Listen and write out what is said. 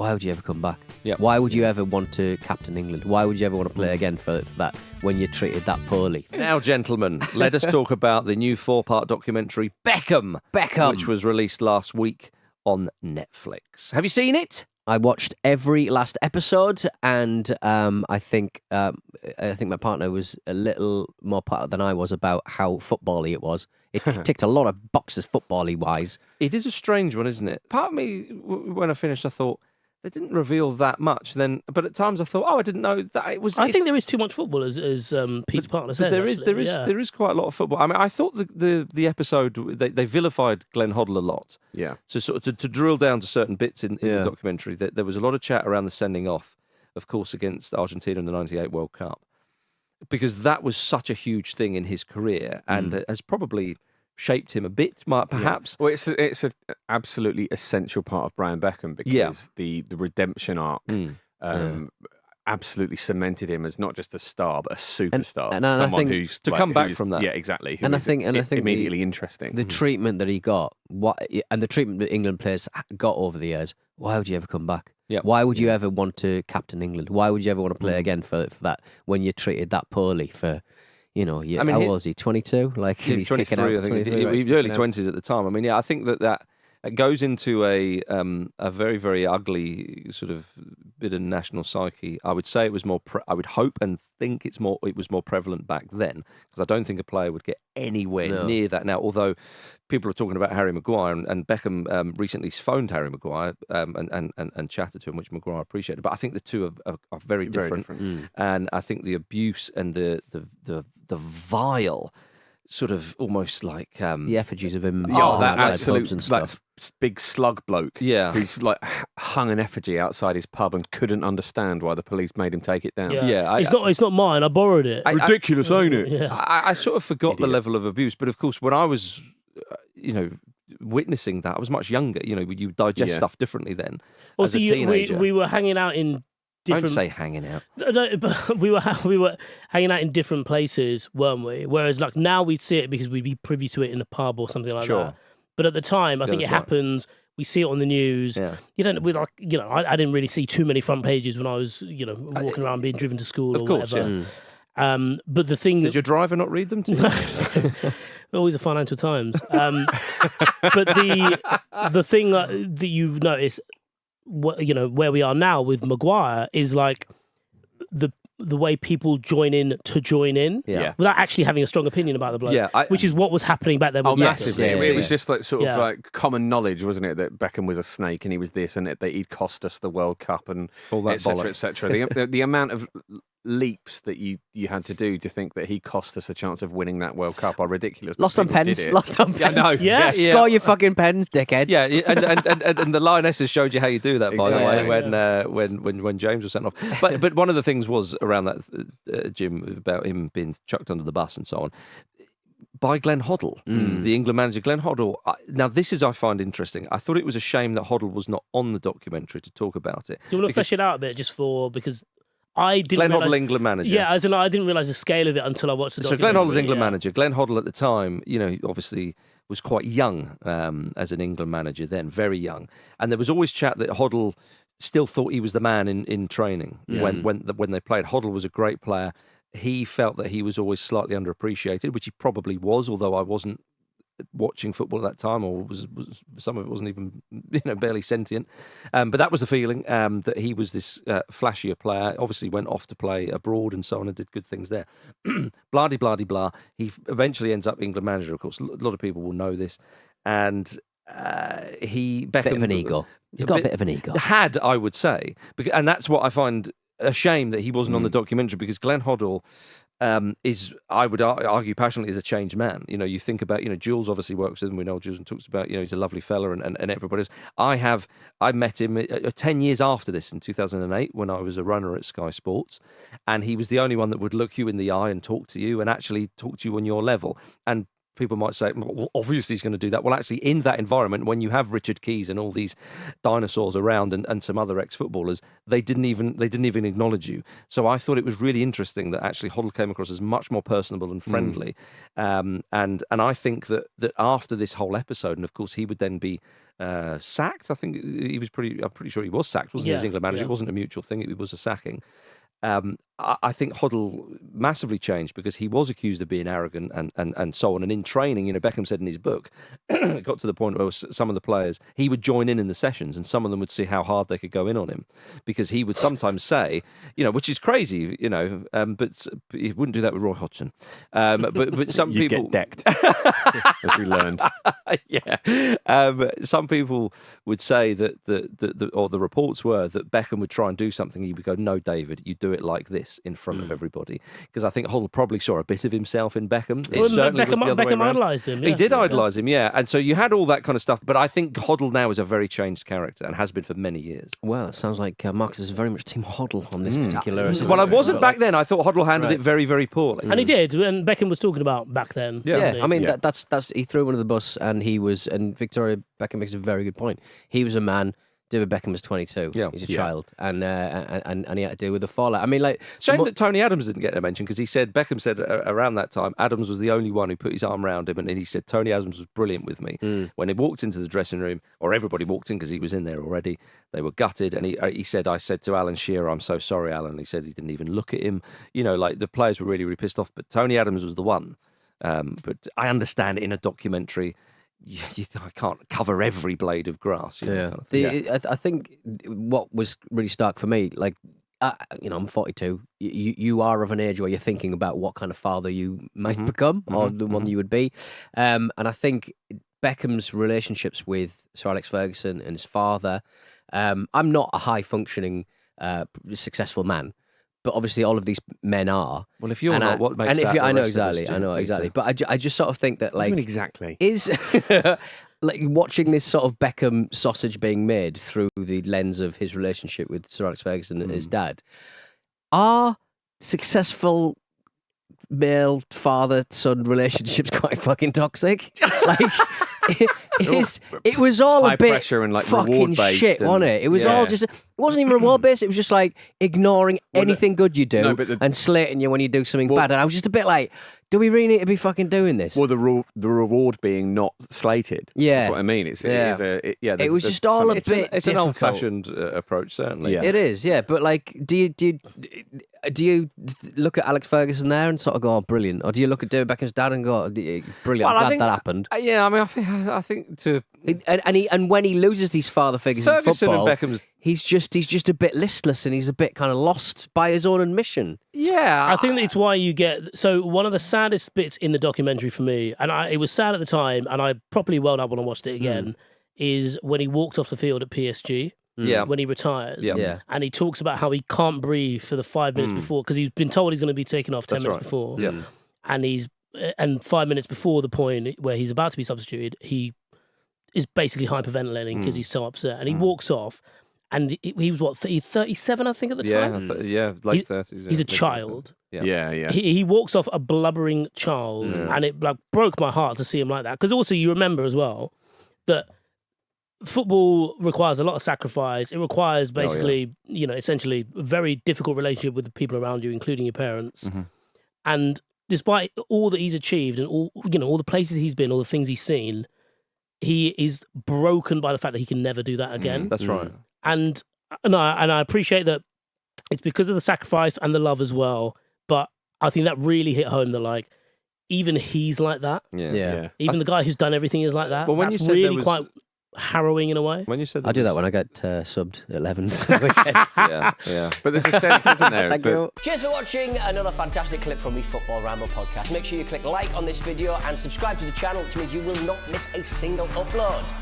why would you ever come back? Yeah. Why would you ever want to captain England? Why would you ever want to play again for that when you're treated that poorly? Now, gentlemen, let us talk about the new 4-part documentary Beckham, which was released last week on Netflix. Have you seen it? I watched every last episode, and I think my partner was a little more part than I was about how football-y it was. It ticked a lot of boxes football-y wise. It is a strange one, isn't it? Part of me, when I finished, I thought they didn't reveal that much. But at times I thought, I didn't know that it was. I think there is too much football, as Pete's partner said. There is quite a lot of football. I mean, I thought the episode they vilified Glenn Hoddle a lot. Yeah. So sort of to drill down to certain bits in the documentary, that there was a lot of chat around the sending off, of course, against Argentina in the '98 World Cup, because that was such a huge thing in his career and has probably shaped him a bit, perhaps. Yeah. Well, it's an absolutely essential part of Brian Beckham because the redemption arc absolutely cemented him as not just a star but a superstar, and I someone think who's to come back from that. Yeah, exactly. I think immediately interesting. The treatment that he got, and the treatment that England players got over the years. Why would you ever come back? Yeah. Why would you ever want to captain England? Why would you ever want to play again for that when you're treated that poorly for? How old was he? 22? Like he's 23, kicking out. I think. 23, He was early 20s at the time. I mean, I think that goes into a very, very ugly sort of bit of national psyche. I would say it was more. I would hope and think it was more prevalent back then, because I don't think a player would get anywhere near that now. Although people are talking about Harry Maguire, and Beckham recently phoned Harry Maguire and chatted to him, which Maguire appreciated. But I think the two are very different. And I think the abuse and the vile sort of almost like the effigies of him. That absolute that big slug bloke. Yeah, who's like hung an effigy outside his pub and couldn't understand why the police made him take it down. Yeah, it's not mine. I borrowed it. Ridiculous, ain't it? Yeah. I sort of forgot the level of abuse, but of course, when I was, witnessing that, I was much younger. You digest stuff differently then. Also, as a teenager, we were hanging out in. Don't say hanging out. No, but we were hanging out in different places, weren't we? Whereas like now we'd see it because we'd be privy to it in a pub or something like that. But at the time, I think it happens. We see it on the news. Yeah. I didn't really see too many front pages when I was, walking around being driven to school or whatever. Yeah. But the thing Did your driver not read them too? Always the Financial Times. But the thing that you've noticed, where we are now with Maguire is like the way people join in without actually having a strong opinion about the bloke, which is what was happening back then. Massively. It was just like sort of like common knowledge, wasn't it, that Beckham was a snake and he was this and that he'd cost us the World Cup and all that etc. etc. The amount of leaps that you had to do to think that he cost us a chance of winning that World Cup are ridiculous. Lost on pens. Yeah. Score your fucking pens, dickhead. Yeah, and the Lionesses showed you how you do that, by the way, when James was sent off. But one of the things was around that, Jim, about him being chucked under the bus and so on, by Glenn Hoddle, the England manager. Glenn Hoddle, now this is, I find interesting. I thought it was a shame that Hoddle was not on the documentary to talk about it. Do you want to flesh it out a bit because I didn't Glenn realize, Hoddle, England manager. Yeah, I didn't realise the scale of it until I watched the documentary. So Glenn Hoddle's England manager. Glenn Hoddle at the time, obviously was quite young as an England manager then, very young. And there was always chat that Hoddle still thought he was the man in training when they played. Hoddle was a great player. He felt that he was always slightly underappreciated, which he probably was, although I wasn't watching football at that time, or was some of it wasn't even barely sentient, but that was the feeling, that he was this flashier player. Obviously went off to play abroad and so on and did good things there. Blah de blah de blah. He eventually ends up England manager. Of course, a lot of people will know this, and Beckham, bit of an ego. He's got a bit of an ego. Had, I would say, and that's what I find a shame that he wasn't on the documentary, because Glenn Hoddle is, I would argue passionately, is a changed man. You think about, Jules obviously works with him. We know Jules and talks about, he's a lovely fella and everybody else. I met him 10 years after this in 2008 when I was a runner at Sky Sports, and he was the only one that would look you in the eye and talk to you and actually talk to you on your level. And people might say, well, obviously he's going to do that. Well, actually, in that environment, when you have Richard Keys and all these dinosaurs around and some other ex-footballers, they didn't even acknowledge you. So I thought it was really interesting that actually Hoddle came across as much more personable and friendly. And I think that after this whole episode, and of course he would then be sacked. I think he was I'm pretty sure he was sacked, wasn't he, as England manager? Yeah. It wasn't a mutual thing. It was a sacking. I think Hoddle massively changed because he was accused of being arrogant and so on. And in training, Beckham said in his book, it got to the point where some of the players, he would join in the sessions and some of them would see how hard they could go in on him because he would sometimes say, which is crazy, but he wouldn't do that with Roy Hodgson. But some you people get decked, as we learned. Some people would say that the reports were that Beckham would try and do something. He would go, "No, David, you do it like this in front of everybody." Because I think Hoddle probably saw a bit of himself in Beckham. It certainly was the other way Beckham around. idolised him. He did idolise him, yeah. And so you had all that kind of stuff. But I think Hoddle now is a very changed character and has been for many years. Well, it sounds like Marcus is very much Team Hoddle on this particular. Well, I wasn't back then. I thought Hoddle handled it very, very poorly. And he did, and Beckham was talking about back then. Yeah, I mean that's he threw him under the bus, and Victoria Beckham makes a very good point. He was a man. David Beckham was 22. Yeah. He's a child, and he had to deal with the fallout. I mean, like, shame that Tony Adams didn't get a mention because Beckham said around that time Adams was the only one who put his arm around him, and he said Tony Adams was brilliant with me. When he walked into the dressing room, or everybody walked in because he was in there already, they were gutted, and he said, "I said to Alan Shearer, I'm so sorry, Alan." He said he didn't even look at him. Like the players were really, really pissed off, but Tony Adams was the one. But I understand in a documentary. I can't cover every blade of grass. I think what was really stark for me, like, I'm 42. You are of an age where you're thinking about what kind of father you might become or the one you would be. And I think Beckham's relationships with Sir Alex Ferguson and his father, I'm not a high-functioning, successful man. But obviously, all of these men are. Well, if you're not, what makes that? I know exactly. But I just sort of think that, like, exactly is like watching this sort of Beckham sausage being made through the lens of his relationship with Sir Alex Ferguson and his dad. Are successful male father-son relationships quite fucking toxic? Like. It was all high a bit pressure and, like, fucking reward-based shit, wasn't it? It was all just. It wasn't even reward based. It was just like ignoring anything good you do and slating you when you do something bad. And I was just a bit like, do we really need to be fucking doing this? Well, the reward being not slated. Yeah, that's what I mean. It was just all a bit. It's an old-fashioned approach, certainly. Yeah. It is, yeah. But like, do you look at Alex Ferguson there and sort of go, "Oh, brilliant," or do you look at David Beckham's dad and go, "Brilliant"? Well, I'm glad that happened. Yeah, I mean, I think to and when he loses these father figures Ferguson in football, and Beckham's. He's just a bit listless and he's a bit kind of lost by his own admission. Yeah, I think it's why you get. So one of the saddest bits in the documentary for me, and it was sad at the time, and I properly welled up when I watched it again, is when he walked off the field at PSG. Yeah. When he retires. Yeah. And he talks about how he can't breathe for the 5 minutes before because he's been told he's going to be taken off 10 minutes before. Yeah. And 5 minutes before the point where he's about to be substituted, he is basically hyperventilating because he's so upset. And he walks off. And he was, 37, I think, at the time? Late 30s. He's a child. Yeah. He walks off a blubbering child, and it broke my heart to see him like that. Because also you remember as well that football requires a lot of sacrifice. It requires basically, essentially a very difficult relationship with the people around you, including your parents. And despite all that he's achieved and all the places he's been, all the things he's seen, he is broken by the fact that he can never do that again. That's right. And I appreciate that it's because of the sacrifice and the love as well. But I think that really hit home that even he's like that. Yeah. Even the guy who's done everything is like that. Well, when that's you said really quite harrowing in a way. When you said I do that when I get subbed at 11s. yeah. But there's a sense, isn't there? Thank you. Cheers for watching another fantastic clip from the Football Ramble podcast. Make sure you click like on this video and subscribe to the channel, which means you will not miss a single upload.